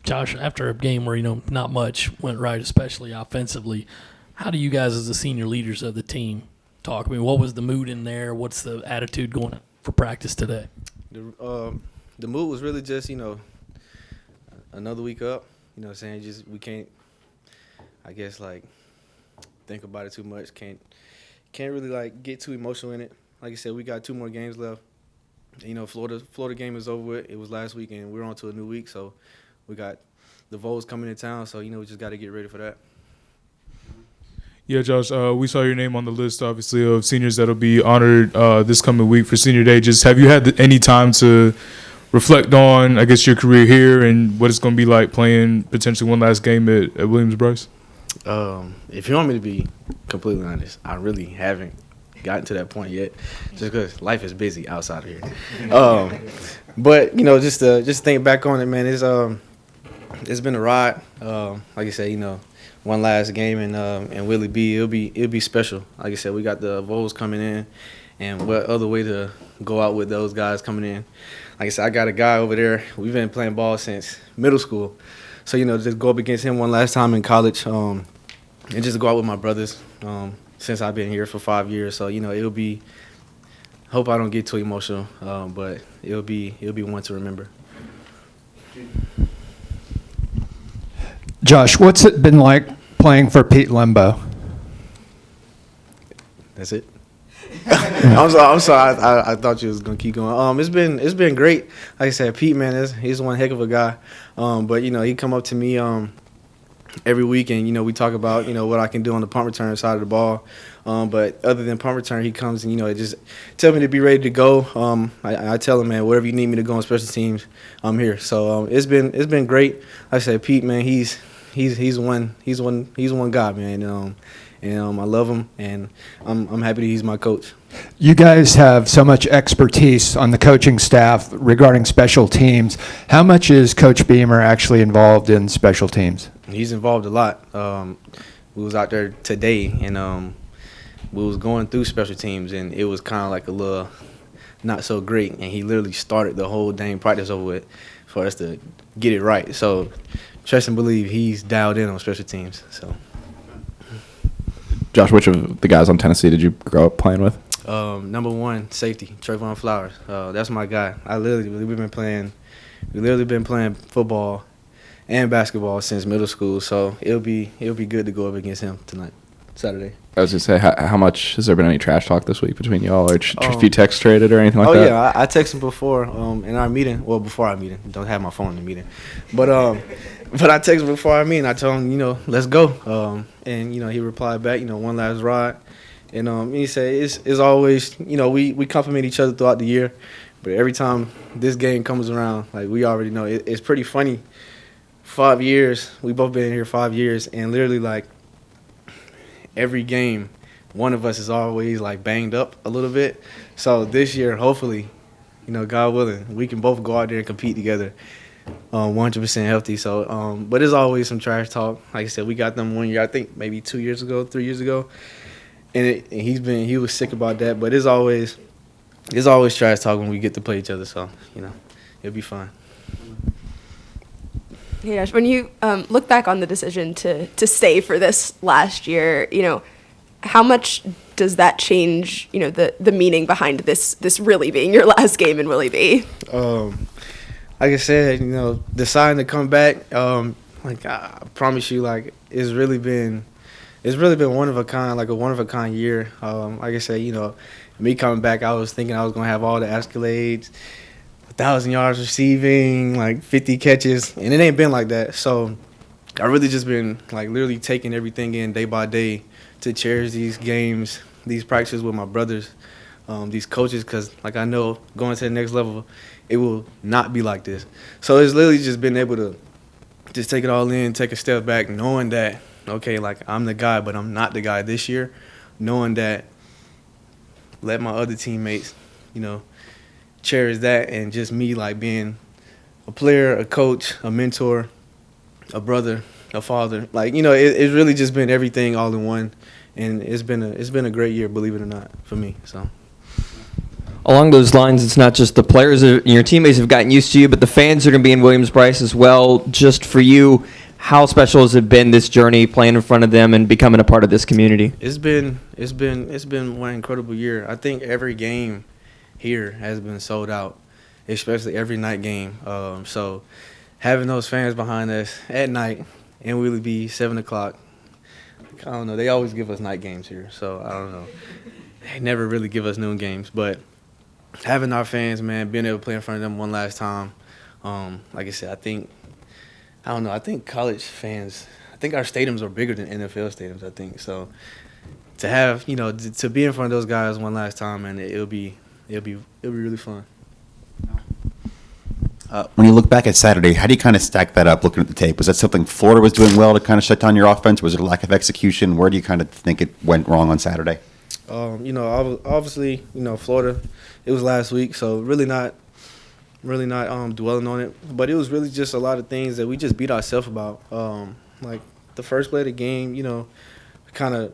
Josh, after a game where, not much went right, especially offensively, how do you guys as the senior leaders of the team talk? I mean, what was the mood in there? What's the attitude going for practice today? The mood was really just, another week up. Just we can't, I guess, think about it too much. Can't really, get too emotional in it. Like I said, we got 2 more games left. Florida game is over with. It was last week, and we're on to a new week. So we got the Vols coming to town. So, we just got to get ready for that. Yeah, Josh, we saw your name on the list, obviously, of seniors that'll be honored this coming week for Senior Day. Just have you had any time to reflect on, I guess, your career here and what it's going to be like playing potentially one last game at Williams-Brice? If you want me to be completely honest, I really haven't gotten to that point yet, just because life is busy outside of here. But just think back on it, man. It's been a ride. Like I said, one last game and Willie B. It'll be special. Like I said, we got the Vols coming in, and what other way to go out with those guys coming in? Like I said, I got a guy over there. We've been playing ball since middle school, so just go up against him one last time in college, and just go out with my brothers. Since I've been here for 5 years, so it'll be. Hope I don't get too emotional, but it'll be one to remember. Josh, what's it been like playing for Pete Lembo? That's it. I'm sorry. I thought you was gonna keep going. It's been great. Like I said, Pete, man, he's one heck of a guy. But he come up to me every week, and we talk about what I can do on the punt return side of the ball. But other than punt return, he comes and it just tell me to be ready to go. I tell him, man, wherever you need me to go on special teams, I'm here. So it's been great. Like I said, Pete, man, he's one guy, man. And I love him, and I'm happy that he's my coach. You guys have so much expertise on the coaching staff regarding special teams. How much is Coach Beamer actually involved in special teams? He's involved a lot. We was out there today, and we was going through special teams, and it was kind of like a little not so great, and he literally started the whole dang practice over with for us to get it right. So trust and believe he's dialed in on special teams. So. Josh, which of the guys on Tennessee did you grow up playing with? Number 1, safety, Trayvon Flowers. That's my guy. We've literally been playing football and basketball since middle school. So it'll be good to go up against him tonight, Saturday. I was gonna say, how much has there been any trash talk this week between y'all, or a few texts traded or anything like that? Oh yeah, I texted him before in our meeting. Well, before our meeting, don't have my phone in the meeting, but I texted him before our meeting. I told him, let's go. And he replied back, one last ride. And he said it's always, we compliment each other throughout the year, but every time this game comes around, we already know it's pretty funny. 5 years, we both been here 5 years, and literally every game, one of us is always banged up a little bit. So this year, hopefully, God willing, we can both go out there and compete together, 100% healthy. So, but there's always some trash talk. Like I said, we got them 1 year, I think maybe 2 years ago, 3 years ago, and he was sick about that. But there's always trash talk when we get to play each other. So it'll be fun. Hey, Josh, when you look back on the decision to stay for this last year, how much does that change, the meaning behind this really being your last game in Willie B? Like I said, deciding to come back, I promise you, it's really been one of a kind, a one of a kind year. Like I said, me coming back, I was thinking I was gonna have all the accolades. 1,000 yards receiving, 50 catches, and it ain't been like that. So I really just been literally taking everything in day by day to cherish these games, these practices with my brothers, these coaches, because I know going to the next level, it will not be like this. So it's literally just been able to just take it all in, take a step back, knowing that, okay, I'm the guy, but I'm not the guy this year, knowing that let my other teammates, cherish that, and just me being a player, a coach, a mentor, a brother, a father. It's really just been everything all in one, and it's been a great year, believe it or not, for me. So along those lines, it's not just the players, your teammates have gotten used to you, but the fans are going to be in Williams-Brice as well. Just for you, how special has it been, this journey, playing in front of them and becoming a part of this community? It's been one incredible year. I think every game here has been sold out, especially every night game. So having those fans behind us at night, and we'll be 7 o'clock. I don't know. They always give us night games here, so I don't know. They never really give us noon games, but having our fans, man, being able to play in front of them one last time, like I said, I think college fans, I think our stadiums are bigger than NFL stadiums, I think. So to have, to be in front of those guys one last time, man, it'll be really fun. When you look back at Saturday, how do you kind of stack that up looking at the tape? Was that something Florida was doing well to kind of shut down your offense? Was it a lack of execution? Where do you kind of think it went wrong on Saturday? Obviously, Florida, it was last week, so really not dwelling on it. But it was really just a lot of things that we just beat ourselves about. Like the first play of the game, kind of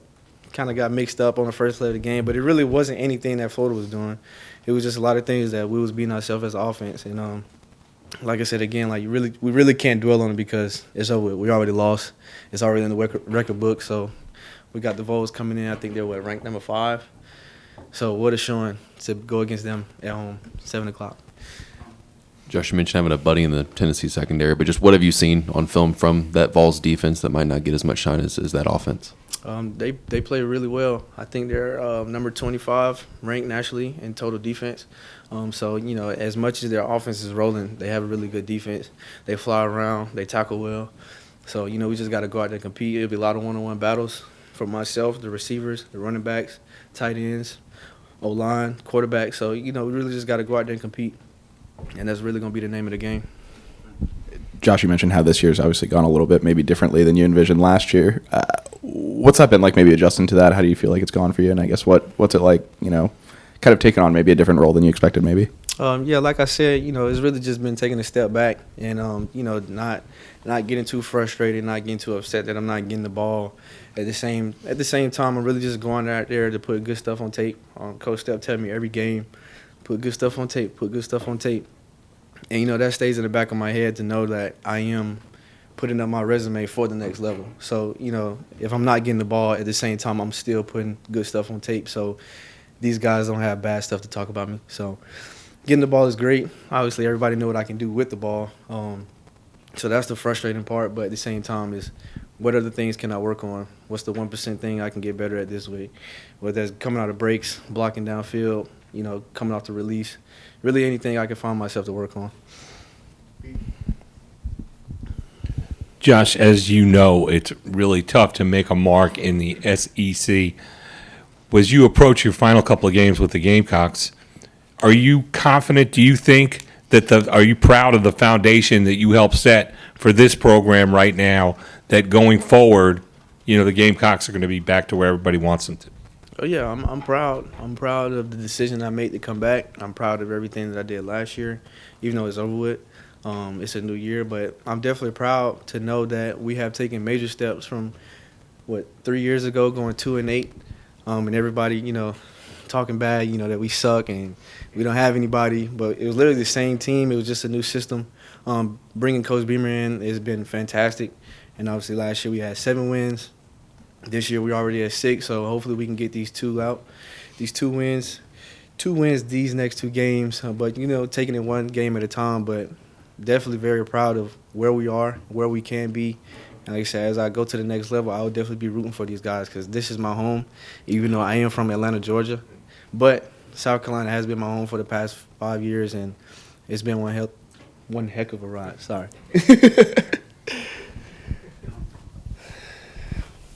got mixed up on the first play of the game, but it really wasn't anything that Florida was doing. It was just a lot of things that we was beating ourselves as offense. And like I said again, we really can't dwell on it because it's over. We already lost. It's already in the record book. So we got the Vols coming in. I think they're ranked number 5. So what a showing to go against them at home, 7 o'clock. Josh, you mentioned having a buddy in the Tennessee secondary, but just what have you seen on film from that Vols defense that might not get as much shine as that offense? They play really well. I think they're number 25 ranked nationally in total defense. So, as much as their offense is rolling, they have a really good defense. They fly around. They tackle well. So, we just got to go out there and compete. It'll be a lot of one-on-one battles for myself, the receivers, the running backs, tight ends, O-line, quarterback. So, we really just got to go out there and compete. And that's really going to be the name of the game. Josh, you mentioned how this year's obviously gone a little bit maybe differently than you envisioned last year. What's that been like maybe adjusting to that? How do you feel like it's gone for you? And I guess what's it like, kind of taking on maybe a different role than you expected maybe? Like I said, it's really just been taking a step back and, not getting too frustrated, not getting too upset that I'm not getting the ball. At the same time, I'm really just going out there to put good stuff on tape. Coach Step tells me every game, put good stuff on tape, put good stuff on tape. And, that stays in the back of my head to know that I am putting up my resume for the next level. So, if I'm not getting the ball at the same time, I'm still putting good stuff on tape. So these guys don't have bad stuff to talk about me. So getting the ball is great. Obviously, everybody know what I can do with the ball. So that's the frustrating part. But at the same time is what other things can I work on? What's the 1% thing I can get better at this week? Whether that's coming out of breaks, blocking downfield, coming off the release. Really anything I can find myself to work on. Josh, as you know, it's really tough to make a mark in the SEC. As you approach your final couple of games with the Gamecocks, are you confident? Do you think are you proud of the foundation that you helped set for this program right now, that going forward, the Gamecocks are going to be back to where everybody wants them to? Oh, yeah, I'm proud. I'm proud of the decision I made to come back. I'm proud of everything that I did last year, even though it's over with. It's a new year, but I'm definitely proud to know that we have taken major steps from, 3 years ago going 2-8, and everybody, talking bad, that we suck and we don't have anybody. But it was literally the same team. It was just a new system. Bringing Coach Beamer in has been fantastic, and obviously last year we had 7 wins. This year we're already at 6, so hopefully we can get these 2 out. These 2 wins these next 2 games, but, taking it one game at a time. But definitely very proud of where we are, where we can be. And like I said, as I go to the next level, I will definitely be rooting for these guys because this is my home, even though I am from Atlanta, Georgia. But South Carolina has been my home for the past 5 years, and it's been one heck of a ride. Sorry.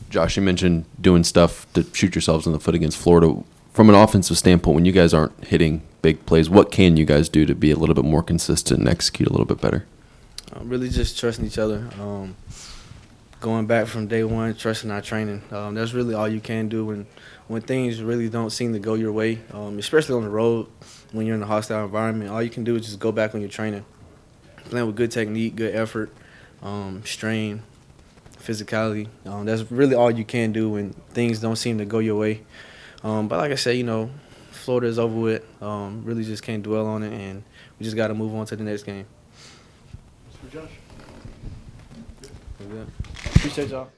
Josh, you mentioned doing stuff to shoot yourselves in the foot against Florida. From an offensive standpoint, when you guys aren't hitting big plays, what can you guys do to be a little bit more consistent and execute a little bit better? Really just trusting each other. Going back from day one, trusting our training. That's really all you can do when things really don't seem to go your way, especially on the road when you're in a hostile environment. All you can do is just go back on your training. Playing with good technique, good effort, strain, physicality. That's really all you can do when things don't seem to go your way. But like I said, Florida is over with. Really just can't dwell on it, and we just got to move on to the next game. Appreciate y'all.